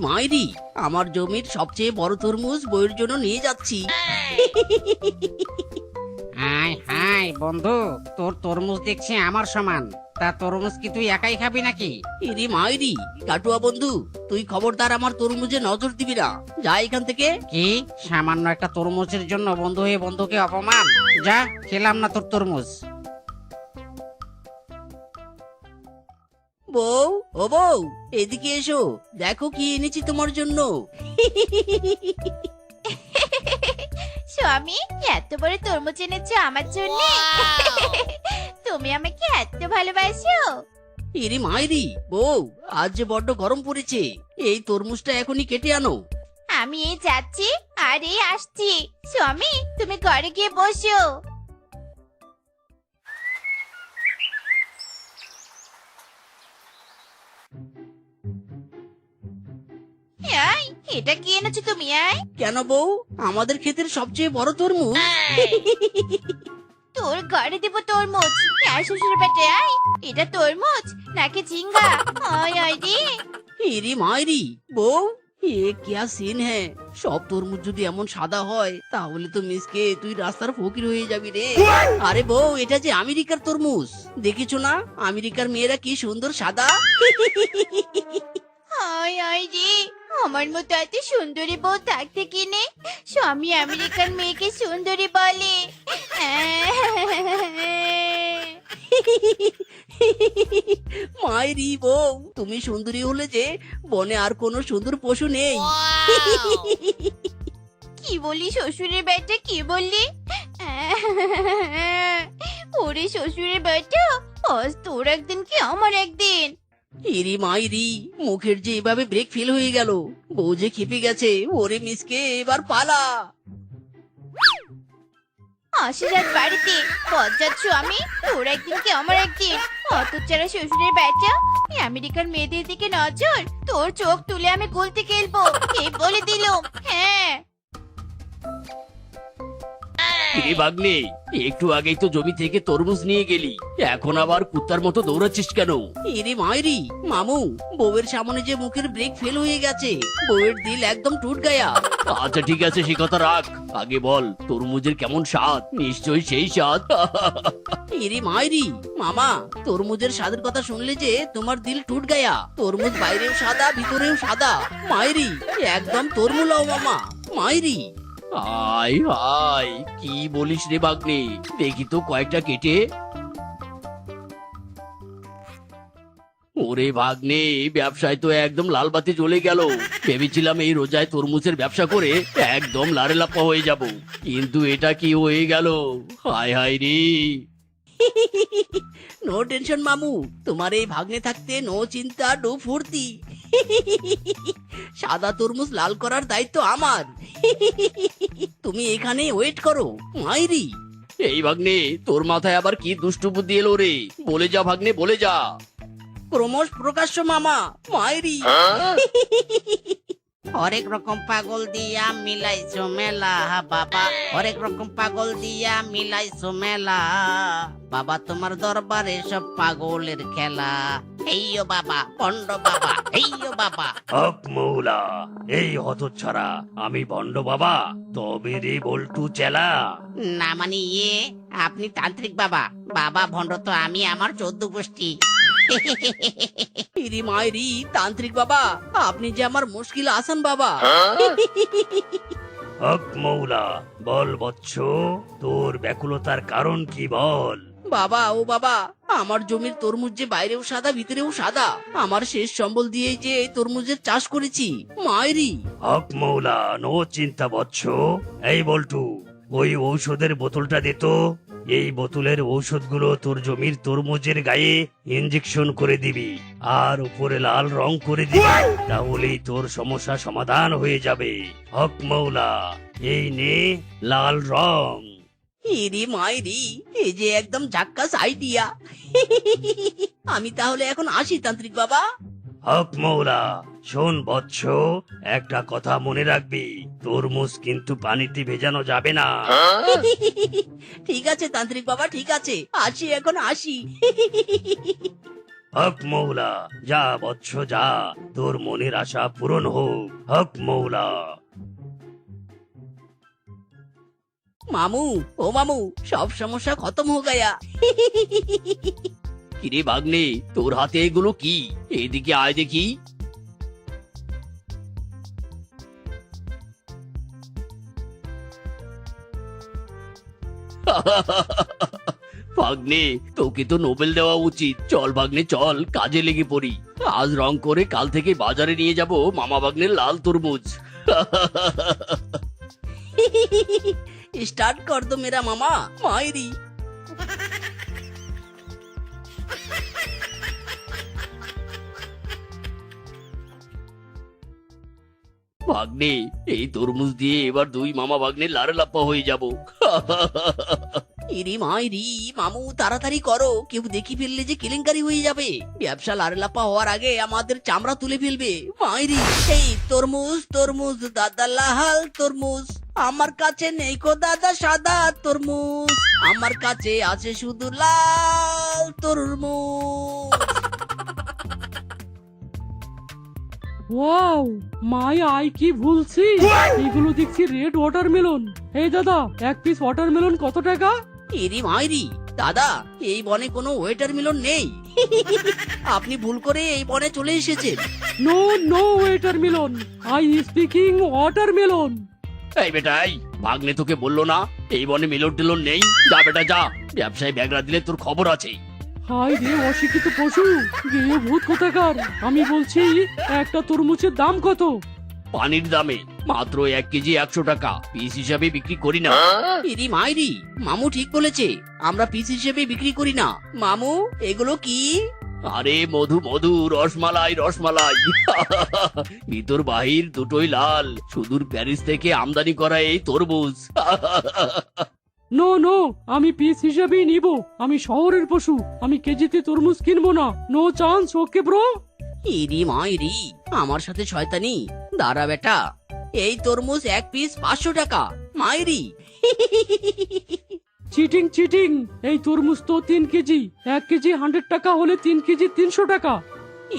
মাইরি, আমার জমির সবচেয়ে বড় তরমুজ বউয়ের জন্য নিয়ে যাচ্ছি। হাই হাই বন্ধু, তোর তরমুজ দেখছি আমার সমান। তা তরমুজ কি তুই একাই খাবি নাকি? ইরি মাইরি, কাটুয়া বন্ধু, তুই খবরদার আমার তরমুজে নজর দিবি না, যা এখান থেকে। কি সামান্য একটা তরমুজের জন্য বন্ধু হয়ে বন্ধুকে অপমান? যা, খেলাম না তোর তরমুজ। বউ, ও বউ, এদিকে এসো, দেখো কি এনেছি তোমার জন্য। স্বামী, এত বড় তরমুজ এনেছো আমার জন্য? তুমি আমাকে এত ভালোবাসো? ইরি মাইরি, বউ, আজ যে বড্ড গরম পড়েছে, এই তরমুজটা এখনই কেটে আনো। আমি এই যাচ্ছি আর এই আসছি। স্বামী, তুমি ঘরে গিয়ে বসো। এই, এটা কি এনেছো তুমি? কেন বউ, আমাদের ক্ষেতের সবচেয়ে বড় তরমুজ। তোর ঘরে দেবো তরমুজ? আয় শ্বশুর বেটে আয়, এটা তরমুজ নাকি ঝিঙ্গা? আয় আয় রে। ইরি মাইরি, বউ, এ क्या সিন হ্যাঁ। সব তরমুজ যদি এমন সাদা হয়, তাহলে তো মিসকে তুই রাস্তার ফকির হয়ে যাবি রে। আরে বউ, এটা যে আমেরিকার তরমুজ, দেখেছো না আমেরিকার মেয়েরা কি সুন্দর সাদা। আয় আয় রে, আমার মতো এত সুন্দরী বউ থাকতে কিনে স্বামী আমেরিকান মেয়েকে সুন্দরী বলে। মাইরি বউ, তুমি সুন্দরী হলে যে বনে আর কোনো সুন্দর পশু নেই। কি বলি শ্বশুরের বেটা, কি বললি? ওরে শ্বশুরের বেটা, আজ তোর একদিন কি আমার একদিন। ইরি মাইরি, মুখের যে এভাবে ব্রেক ফেল হয়ে গেল, বউ যে খেপে গেছে। ওরে মিসকে, এবার পালা। আসে যাক বাড়িতে, বজ্জাত স্বামী, তোর একদিন কি আমার একদিন। অত চারা শ্বশুরের বেটা, এই আমেরিকার মেয়েদের দিকে নজর, তোর চোখ তুলে আমি গুলতে খেলবো, এই বলে দিলুম। হ্যাঁ, রে ভাগ্নে, একটু আগেই তো জমি থেকে তরমুজ নিয়ে গেলি, এখন আবার কুত্তার মতো দৌড়াচ্ছিস কেন? এরে মায়েরি, মামু, বউয়ের সামনে যে মুখের ব্রেক ফেল হয়ে গেছে, বউয়ের দিল একদম টুট গায়া। আচ্ছা ঠিক আছে, সে কথা রাখ, আগে বল তরমুজের কেমন স্বাদ? নিশ্চয়ই সেই স্বাদ। এরে মায়েরি, মামা, তরমুজের স্বাদের কথা শুনলে যে তোমার দিল টুট গায়া। তরমুজ বাইরেও সাদা, ভিতরেও সাদা। মায়েরি, একদম তরমুলাও মামা, মায়েরি। আয় হায়, কি বলিস রে ভাগ্নে, দেখি তো কয়েকটা কেটে। ওরে ভাগ্নে, ব্যবসায় তো একদম লাল বাতি জ্বলে গেল। ভেবেছিলাম এই রোজায় তরমুজের ব্যবসা করে একদম লারে লাপ্পা হয়ে যাব, কিন্তু এটা কি হয়ে গেল? হায় হায় রে। নো টেনশন মামু, তোমার এই ভাগ্নে থাকতে নো চিন্তা নো ফুর্তি। সাদা তরমুজ লাল করার দায়িত্ব আমার। তুমি এখানে ওয়েট করো, মাইরি। এই ভাগ্নে, তোর মাথায় আবার কি দুষ্টু বুদ্ধি এলো রে? বলে যা ভাগ্নে, বলে যা। ক্রমশ প্রকাশ্য মামা, মাইরি। হরেক রকম পাগল দিয়া মিলাইছো মেলা বাবা, হরেক রকম পাগল দিয়া মিলাইছো মেলা বাবা, তোমার দরবারে সব পাগলের খেলা। এইও বাবা পণ্ড বাবা, এইও বাবা। হক মৌলা, এই হতচ্ছাড়া, আমি ভণ্ড বাবা, তবে রে বল্টু চেলা। না মানে আপনি তান্ত্রিক বাবা, বাবা ভণ্ড তো আমি আমার 14 গোষ্ঠী। ইরি মাইরি, তান্ত্রিক বাবা, আপনি যে আমার মুশকিল আসান বাবা। হক মৌলা, বল বৎস, তোর ব্যাকুলতার কারণ কি বল। বাবা, ও বাবা, আমার জমির তরমুজ যে বাইরেও সাদা ভিতরেও সাদা, আমার শেষ সম্বল দিয়েই যে এই তরমুজের চাষ করেছি, মায়েরি। হক মৌলা, নো চিন্তা বৎস। এই বল্টু, ওই ঔষধের বোতলটা দে তো। এই বোতলের ঔষধগুলো তোর জমির তরমুজের গায়ে ইনজেকশন করে দিবি, আর উপরে লাল রং করে দিবি, তাহলেই তোর সমস্যা সমাধান হয়ে যাবে। হক মৌলা, এই নে লাল রং। ইরি মাইরি, এই যে একদম ঝাক্কাস আইডিয়া। আমি তাহলে এখন আসি তান্ত্রিক বাবা। হক মৌলা, শোন বৎস, একটা কথা মনে রাখবি, তরমুজ কিন্তু পানিতে ভেজানো যাবে না। ঠিক আছে তান্ত্রিক বাবা, ঠিক আছে, আসি এখন, আসি। হক মৌলা, যা বৎস যা, তোর মনের আশা পূরণ হোক, হক মৌলা। মামু, ও মামু, সব সমস্যা খতম হো গয়া। কিরে ভাগ্নে, তোর হাতে এগুলো কি? এদিকে আয় দেখি। ভাগ্নে, তোকে তো নোবেল দেওয়া উচিত। চল ভাগ্নে চল, কাজে লেগে পড়ি। আজ রং করে কাল থেকে বাজারে নিয়ে যাব মামা ভাগ্নের লাল তরমুজ। স্টার্ট কর দো মেরা মামা, মায়েরি। ভাগ্নে, এই তরমুজ দিয়ে এবার দুই মামা ভাগ্নে লারে লাপ্পা হয়ে যাব। ইরি মাইরি, মামু তাড়াতাড়ি করো, কেউ দেখি ফেললে যে কেলেঙ্কারি হয়ে যাবে। ব্যবসা লারে লাপ্পা হওয়ার আগে আমাদের চামড়া তুলে ফেলবে। মাইরি, এই তরমুজ তরমুজ দাদা লাল তরমুজ, আমার কাছে নেই কো দাদা সাদা তরমুজ, আমার কাছে আছে শুধু লাল তরমুজ। ওয়াও, মাই আই কি ভুলছি, এগুলো দেখছি রেড ওয়াটারমেলন। এই দাদা, এক পিস ওয়াটারমেলন কত টাকা? ইরি মাইরি, দাদা এই বনে কোনো ওয়েটার মিলন নেই। আপনি ভুল করে এই বনে চলে এসেছেন। No no watermelon, I speaking watermelon. এই বেটাই, ভাগ্নে তোকে বললো না এই বনে মিলন টিলন নেই? যা বেটা যা, ব্যবসায় ব্যাগরা দিলে তোর খবর আছে। হাই রে অশিক্ষিত পশু, গেয়ে ভূত কোথাকার। আমি বলছি একটা তরমুজের দাম কত? পানির দামে, মাত্র 1 কেজি 100 টাকা, পিস হিসাবে বিক্রি করি না। ইরি মাইরি, মামু ঠিক বলেছে, আমরা পিস হিসেবে বিক্রি করি না। মামু, এগুলো কি? আরে মধু মধু, রসমালাই রসমালাই। ভিতর বাহির দুটোই লাল, সুদূর প্যারিস থেকে আমদানি করা এই তরমুজ। নো নো, আমি পিস হিসাবেই নিব। আমি শহরের পশু, আমি কেজিতে তরমুজ কিনবো না। No chance, okay bro. ইরি মাইরি, আমার সাথে শয়তানি? দাঁড়া বেটা, এই তরমুজ 1 পিস 500 টাকা। মাইরি। চিটিং চিটিং, এই তরমুজ তো 3 কেজি, 1 কেজি 100 টাকা হলে 3 কেজি 300 টাকা।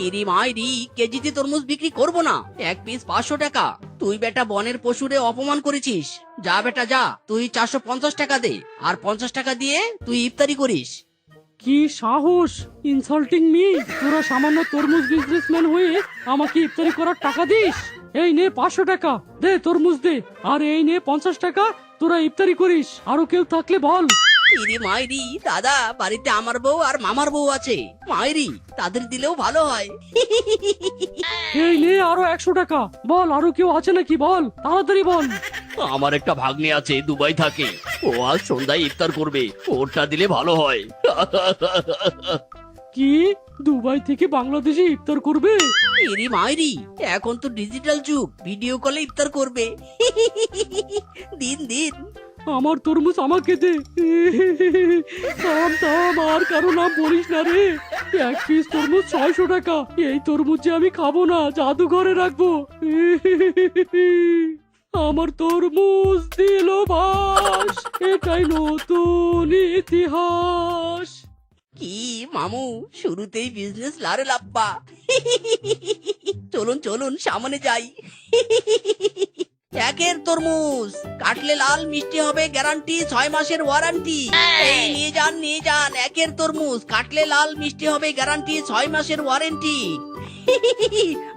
ইরি মাইরি, কেজিতে তরমুজ বিক্রি করবো না, 1 পিস 500 টাকা। তুই বেটা বনের পশুরে অপমান করেছিস। যা বেটা যা, তুই 450 টাকা দে, আর 50 টাকা দিয়ে তুই ইফতারি করিস। কি সাহস, ইনসাল্টিং মি! তোরা সামান্য তরমুজ বিজনেসম্যান হয়ে আমাকে ইফতারি করার টাকা দিস? এই নে 500 টাকা, দে তরমুজ দে। আর এই নে 50 টাকা, তোরা ইফতারি করিস। আরো কেউ থাকলে বল। ইরি মাইরি, দাদা বাড়িতে আমার বউ আর মামার বউ আছে। মাইরি, তাদের দিলেও ভালো হয়। এই নে আরো 100 টাকা, বল আরো কেউ আছে নাকি, বল তাড়াতাড়ি বল। আমার একটা ভাগ্নে আছে, দুবাই থাকে, ও আজ সন্ধ্যায় ইফতার করবে, ওরটা দিলে ভালো হয়। কি, দুবাই থেকে বাংলাদেশে ইফতার করবে? ইরি মাইরি, এখন তো ডিজিটাল যুগ, ভিডিও কলে ইফতার করবে। দিন দিন। আমার তরমুজ আমাকে দে। থাম থাম, আর কারো নাম বলিস না রে। 1 পিস তরমুজ 600 টাকা। এই তরমুজ যে আমি খাবো না, জাদুঘরে রাখবো। আমার তরমুজ দিল ভাস, এটাই নতুন ইতিহাস। কি মামু, শুরুতেই বিজনেস লারে লাপ্পা। চলুন চলুন সামনে যাই। 1 তরমুজ কাটলে লাল মিষ্টি হবে, গ্যারান্টি 6 মাসের ওয়ারেন্টি। এই নিয়ে যান নিয়ে যান, 1 তরমুজ কাটলে লাল মিষ্টি হবে, গ্যারান্টি 6 মাসের ওয়ারেন্টি।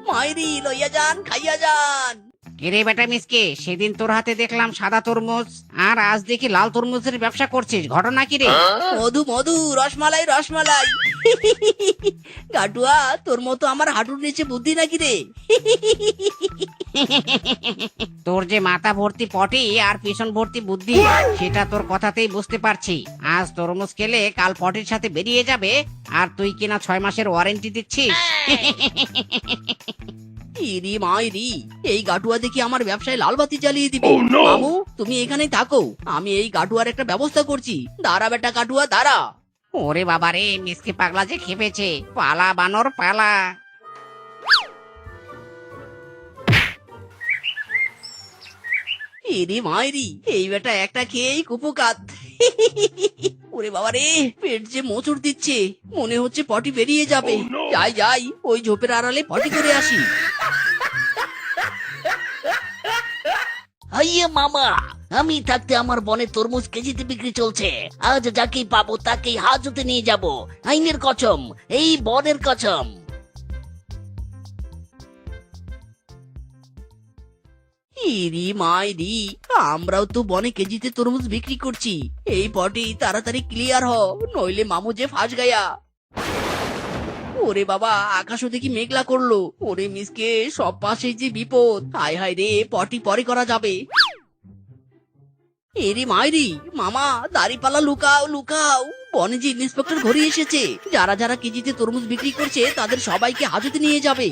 মাইরি, লইয়া যান, খাইয়া যান। কিরে বেটা মিসকে, সেদিন তোর হাতে দেখলাম সাদা তরমুজ, আর আজ দেখি লাল তরমুজের ব্যবসা করছিস, ঘটনা কি রে? মধু মধু, রসমালাই রসমালাই। গাটুয়া, তোর মতো আমার হাঁটুর নিচে বুদ্ধি নাকি রে? তোর যে মাথা ভর্তি পটি আর পিছন ভর্তি বুদ্ধি, সেটা তোর কথাতেই বুঝতে পারছি। আজ তরমুজ খেলে কাল পটির সাথে বেরিয়ে যাবে, আর তুই কিনা 6 মাসের ওয়ারেন্টি দিচ্ছিস। ইরি মাইরি, এই গাটুয়া দেখি আমার ব্যবসায় লাল বাতি জ্বালিয়ে দিবে। মামু, তুমি এখানেই থাকো, আমি এই গাটুয়ার একটা ব্যবস্থা করছি। দাঁড়া বেটা গাটুয়া, দাঁড়া। ওরে বাবা রে, মিসকে পাগলা যে খেপেছে। পালা বানর পালা। ইরি মাইরি, এই বেটা একটা খেয়েই কুপুকাত। ওরে বাবা রে, পেট যে মোচড় দিচ্ছে, মনে হচ্ছে পটি বেরিয়ে যাবে। যাই যাই, ওই ঝোপের আড়ালে পটি করে আসি। আইয়ে মামা, আমি থাকতে আমার বনে তরমুজ কেজিতে বিক্রি চলছে। আজ যাকেই পাবো তাকেই হাজতে নিয়ে যাব। আইনের কসম, এই বনের কসম। ইরি মাইরি, আমরাও তো বনে কেজিতে তরমুজ বিক্রি করছি। এই পটি তাড়াতাড়ি ক্লিয়ার হ, নইলে মামু যে ফাঁস গায়া। ওরে বাবা, আকাশও দেখি মেঘলা করলো। ওরে মিসকে, সব পাশে যে বিপদ। হায় হায় রে, পটি পরে করা যাবে। এরি মাইরি, মামা দাড়িপাল্লা লুকাও লুকাও, বনে যে ইন্সপেক্টর ঘুরে এসেছে। যারা যারা কেজিতে তরমুজ বিক্রি করছে তাদের সবাইকে হাজতে নিয়ে যাবে।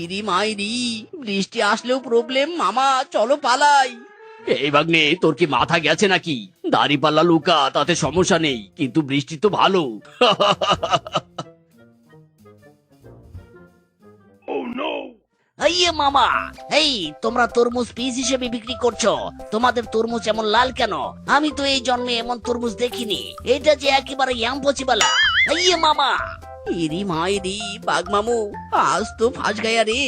ইরি মাইরি, বৃষ্টি আসলেও প্রবলেম। মামা চলো পালাই। এই ভাগ্নে, তোর কি মাথা গেছে নাকি? দাড়িপাল্লা লুকা, তাতে সমস্যা নেই, কিন্তু বৃষ্টি তো ভালো। আইয়ে মামা, এই তোমরা তরমুজ পিস হিসেবে বিক্রি করছো। তোমাদের তরমুজ এমন লাল কেন? আমি তো এই জন্মে এমন তরমুজ দেখিনি। এটা যে একেবারে ইম্পসিবল। আইয়ে মামা। ইরি মাইরি, বাঘ মামু আজ তো ফাঁস গায়া রে,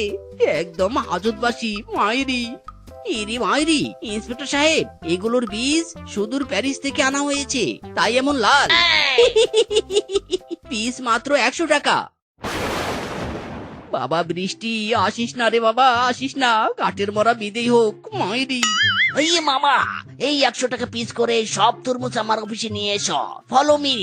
একদম হাজতবাসী মাইরি। ইরি মাইরি, ইন্সপেক্টর সাহেব, এগুলোর বীজ সুদূর প্যারিস থেকে আনা হয়েছে, তাই এমন লাল। পিস মাত্র 100 টাকা। বাবা বৃষ্টি, আসিস না রে বাবা, আসিস না, কাঠের মরা বিদেই হোক মাইরি। আইয়ে মামা, এই 100 টাকা পিস করে সব তরমুজ আমার অফিসে নিয়ে এসো। Follow me.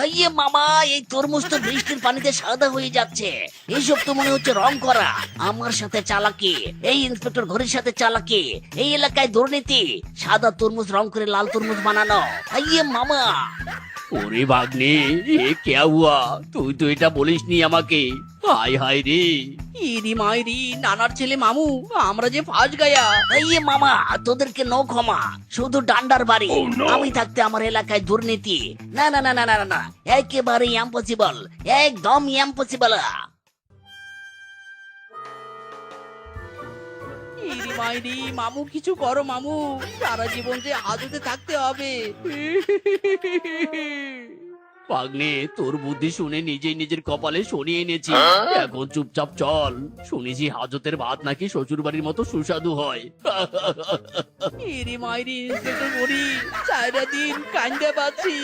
আইয়ে মামা, এই তরমুজ তো বৃষ্টির পানিতে সাদা হয়ে যাচ্ছে। এইসব তো মনে হচ্ছে রং করা। আমার সাথে চালাকি, এই ইন্সপেক্টর ঘরের সাথে চালাকি, এই এলাকায় দুর্নীতি। সাদা তরমুজ রং করে লাল তরমুজ বানানো। আইয়ে মামা। ওরে ভাগ্নে, এ কে হুয়া? তুই তো এটা বলিসনি আমাকে। হায় হায় রে, ইরি মাইরি, নানার ছেলে মামু, আমরা যে ফাঁস গায়া। আইয়ে মামা, তোদেরকে নো ক্ষমা, শুধু ডান্ডার বাড়ি। আমি থাকতে আমার এলাকায় দুর্নীতি? না না না না না না, একেবারে ইম্পসিবল, একদম ইম্পসিবল। ইরি মাইরি, মামু কিছু করো মামু, সারা জীবন যে হাজতে থাকতে হবে। পাগনে, তোর বুদ্ধি শুনে নিজেই নিজের কপালে শনিয়ে এনেছি। এখন চুপচাপ চল, শুনেছি হাজতের ভাত নাকি শ্বশুর বাড়ির মতো সুস্বাদু হয়। ইরি মাইরি, ইন্সপেক্টর মরি, সারা দিন কান্দে পাচ্ছি।